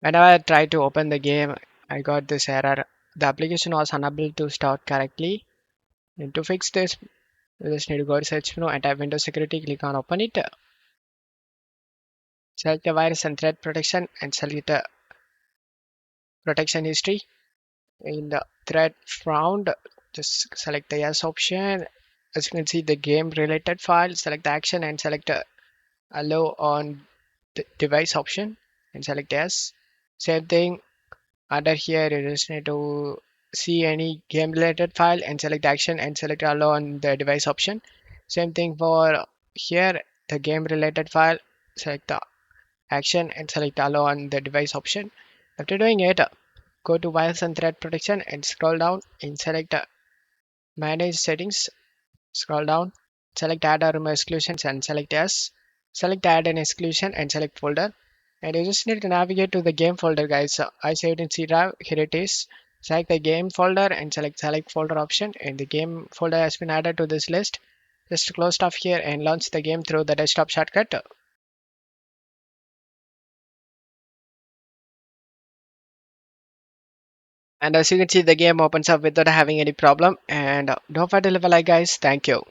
Whenever I tried to open the game, I got this error. The application was unable to start correctly. And to fix this, you just need to go to search menu and type Windows Security, click on open it. Select the virus and threat protection and select the protection history. In the thread found, just select the yes option. As you can see, the game related file, select the action and select allow on the device option and select yes. Same thing under here, you just need to see any game related file and select action and select allow on the device option. Same thing for here, the game related file, select the action and select allow on the device option. After doing it, go to virus and threat protection and scroll down and select manage settings. Scroll down, select add or remove exclusions and select yes. Select add an exclusion and select folder. And you just need to navigate to the game folder, guys. I saved in C drive. Here it is. Select the game folder and select folder option. And the game folder has been added to this list. Just close stuff here and launch the game through the desktop shortcut. And as you can see, the game opens up without having any problem. And don't forget to leave a like, guys. Thank you.